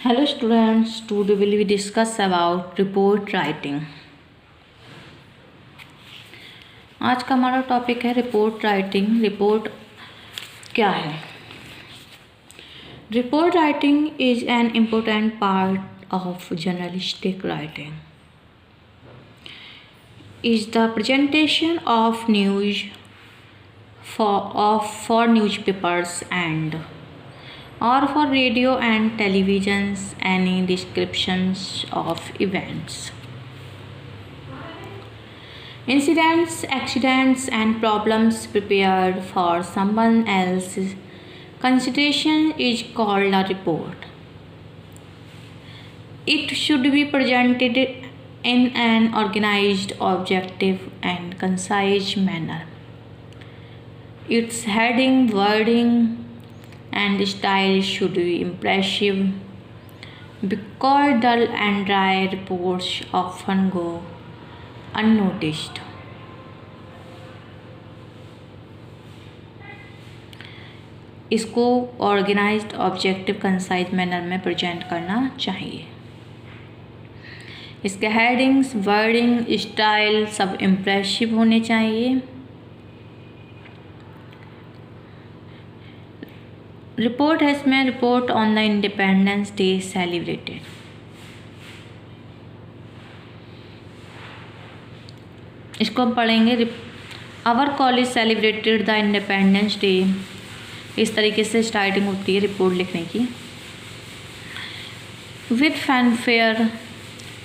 Hello students, today will we discuss about report writing। आज का हमारा टॉपिक है रिपोर्ट राइटिंग। रिपोर्ट क्या है? Report writing is an important part of journalistic writing. Is the presentation of news for newspapers and or for radio and televisions any descriptions of events, incidents, accidents and problems prepared for someone else's consideration is called a report. It should be presented in an organized, objective and concise manner. Its heading, wording and style should be impressive because dull and dry reports often go unnoticed. इसको organized, objective, concise manner में present करना चाहिए। इसके headings, wording, style सब impressive होने चाहिए। Report है इसमें report on the Independence Day celebrated. इसको हम पढ़ेंगे। Our college celebrated the Independence Day. इस तरीके से स्टार्टिंग होती है रिपोर्ट लिखने की। With fanfare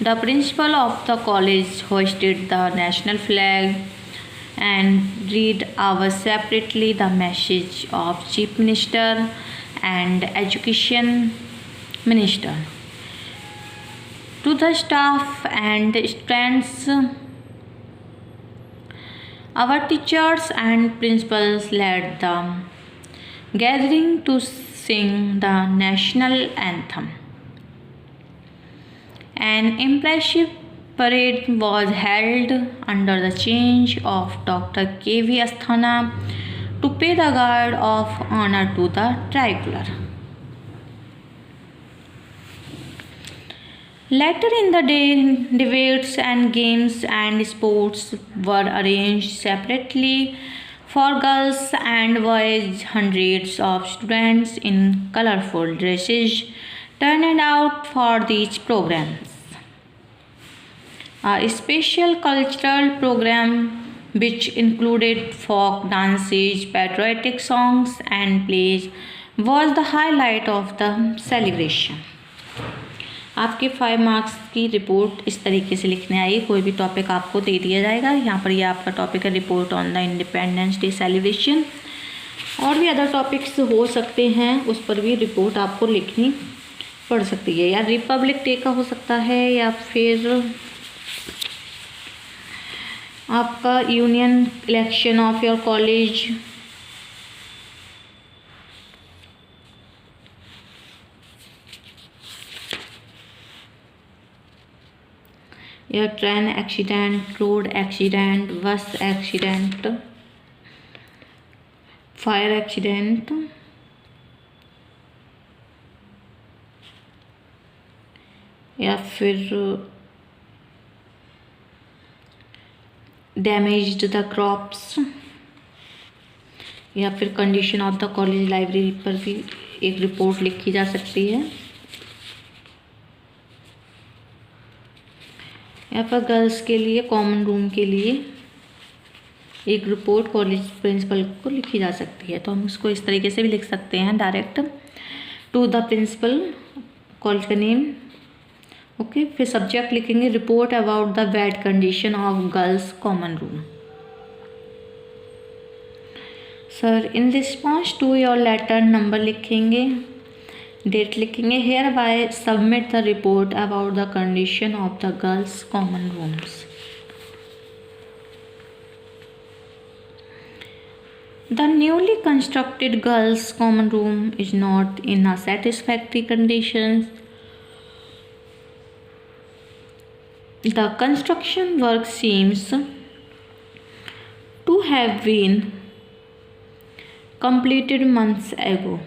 the principal of the college hosted the national flag and read out separately the message of Chief Minister and Education Minister to the staff and students. Our teachers and principals led the gathering to sing the national anthem. An impressive parade was held under the charge of Dr. K.V. Asthana to pay the guard of honor to the tricolor. Later in the day, debates and games and sports were arranged separately for girls and boys. Hundreds of students in colorful dresses turned out for these programs. A special cultural program which included folk dances, patriotic songs and plays was the highlight of the celebration. आपके 5 marks की report इस तरीके से लिखने आई। कोई भी topic आपको दे दिया जाएगा। यहाँ पर ये आपका टॉपिक है report on the Independence day celebration. और भी अदर टॉपिक्स हो सकते हैं, उस पर भी रिपोर्ट आपको लिखनी पड़ सकती है। या रिपब्लिक डे का हो सकता है, या फिर आपका union election of your college, या train accident, road accident, bus accident, fire accident, या फिर डैमेज्ड द क्रॉप्स, या फिर condition of the college library पर भी एक रिपोर्ट लिखी जा सकती है। या फिर गर्ल्स के लिए कॉमन रूम के लिए एक रिपोर्ट कॉलेज प्रिंसिपल को लिखी जा सकती है। तो हम उसको इस तरीके से भी लिख सकते हैं, direct to the principal, college का नेम। ओके, फिर सब्जेक्ट लिखेंगे report about the bad condition of girls common room. Sir in response to your letter, number लिखेंगे, डेट लिखेंगे। Hereby submit the report about the condition of the girls common rooms. The newly constructed girls common room is not in a satisfactory condition. The construction work seems to have been completed months ago,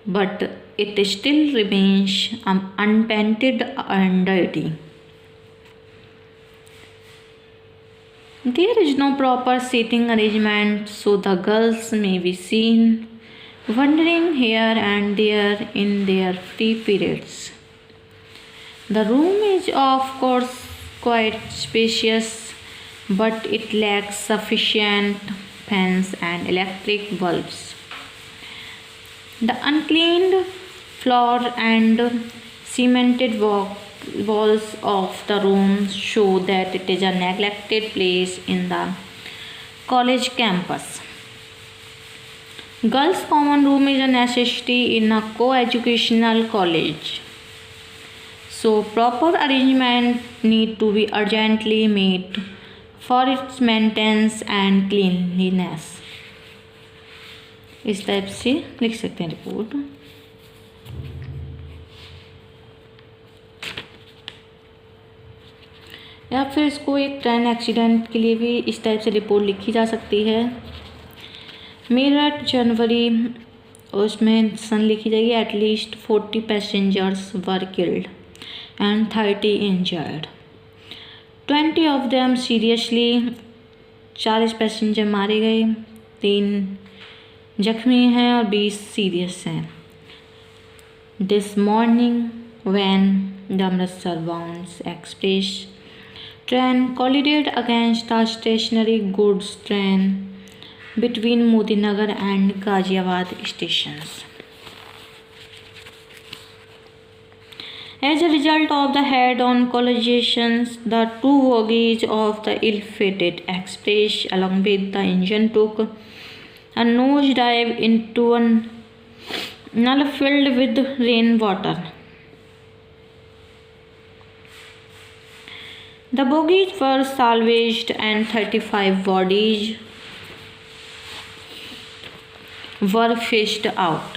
but it still remains unpainted and dirty. There is no proper seating arrangement, so the girls may be seen wandering here and there in their free periods. The room is, of course, quite spacious, but it lacks sufficient fans and electric bulbs. The uncleaned floor and cemented walls of the room show that it is a neglected place in the college campus. Girls' common room is a necessity in a co-educational college. So proper arrangement need to be urgently made for its maintenance and cleanliness. इस type से लिख सकते हैं report. या फिर इसको एक train accident के लिए भी इस टाइप से रिपोर्ट लिखी जा सकती है. मेरठ जनवरी, उसमें सन लिखी जाएगी. At least 40 passengers were killed and 30 injured. 20 of them seriously, 40 passenger मारे गए, 3 जख्मी हैं और 20 सीरियस हैं. This morning when the Amritsar bound express train collided against the stationary goods train between Modinagar and Ghaziabad stations. As a result of the head-on collisions, the two bogies of the ill-fated express along with the engine took a nosedive into a null filled with rainwater. The bogies were salvaged and 35 bodies were fished out.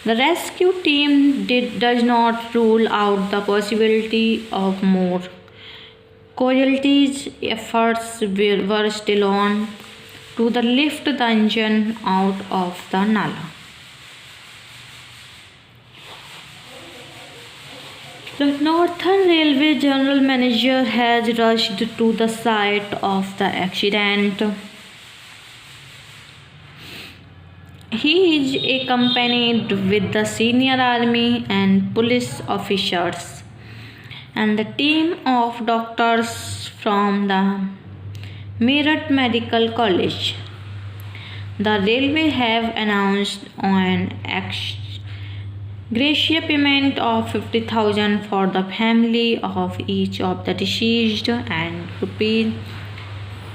The rescue team does not rule out the possibility of more casualties. Efforts were still on to lift the engine out of the nala. The Northern Railway General Manager has rushed to the site of the accident. He is accompanied with the senior army and police officers and the team of doctors from the Meerut Medical College. The railway have announced an gratia payment of 50,000 for the family of each of the deceased and rupees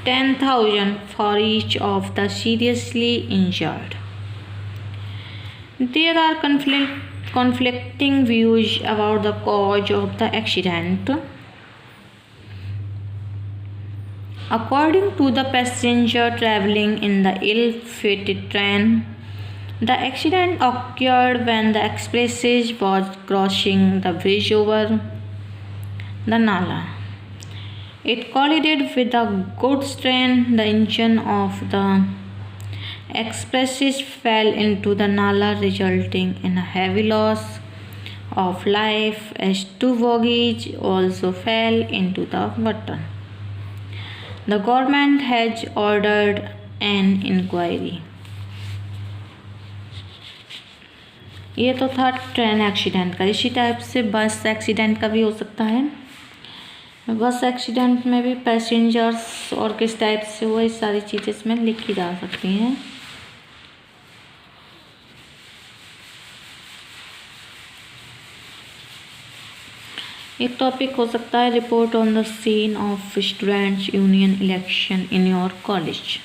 10,000 for each of the seriously injured. There are conflicting views about the cause of the accident. According to the passenger traveling in the ill-fated train, the accident occurred when the express was crossing the bridge over the Nala. It collided with the goods train. The engine of the express fell into the Nala, resulting in a heavy loss of life, as 2 bogies also fell into the water. The government has ordered an inquiry. ये तो था train accident का. इसी type से बस accident का भी हो सकता है. बस एक्सीडेंट में भी पैसेंजर्स और किस टाइप से हुआ, ये सारी चीज़ें इसमें लिखी जा सकती हैं. एक टॉपिक हो सकता है report on the scene of students union election in your college.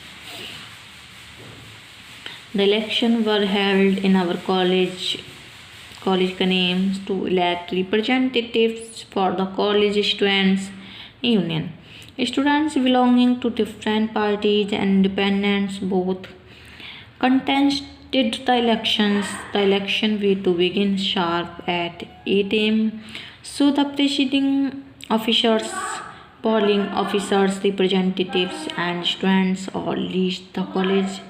The election were held in our college का name to elect representatives for the college students union. Students belonging to different parties and independents both contested the elections. The election were to begin sharp at 8 am. So the presiding officers, polling officers, representatives and students all reached the college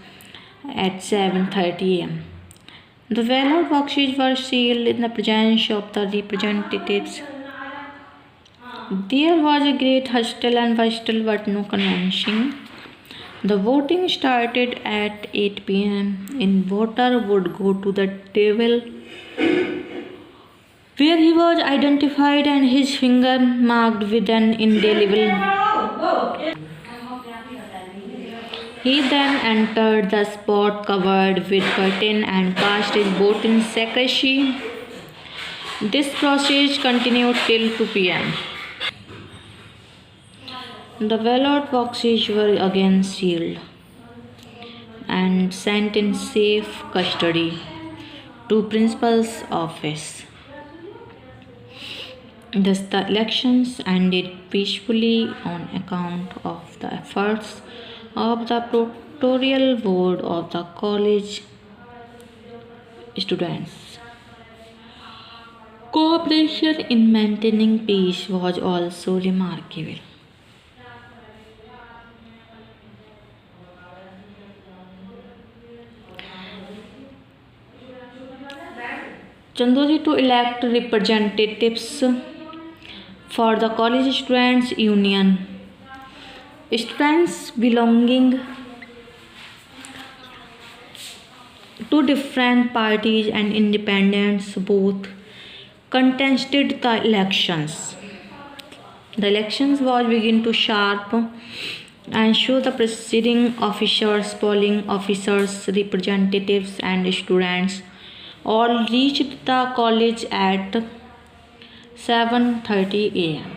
at 7:30 am. The ballot boxes were sealed in the presence of the representatives. There was a great hustle and bustle but no convincing. The voting started at 8 p.m. and voter would go to the table where he was identified and his finger marked with an indelible. He then entered the spot covered with curtain and cast his vote in secrecy. This process continued till 2 p.m. The ballot boxes were again sealed and sent in safe custody to principal's office. Thus the elections ended peacefully on account of the efforts of the proctoral board of the college students. Cooperation in maintaining peace was also remarkable. Chandoji to elect representatives for the college students union. Students belonging to different parties and independents both contested the elections. The elections was begin to sharp and show the presiding officers, polling officers, representatives and students all reached the college at 7:30 a.m.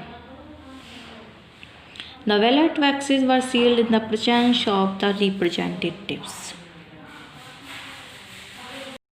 The ballot boxes were sealed in the presence of the representatives.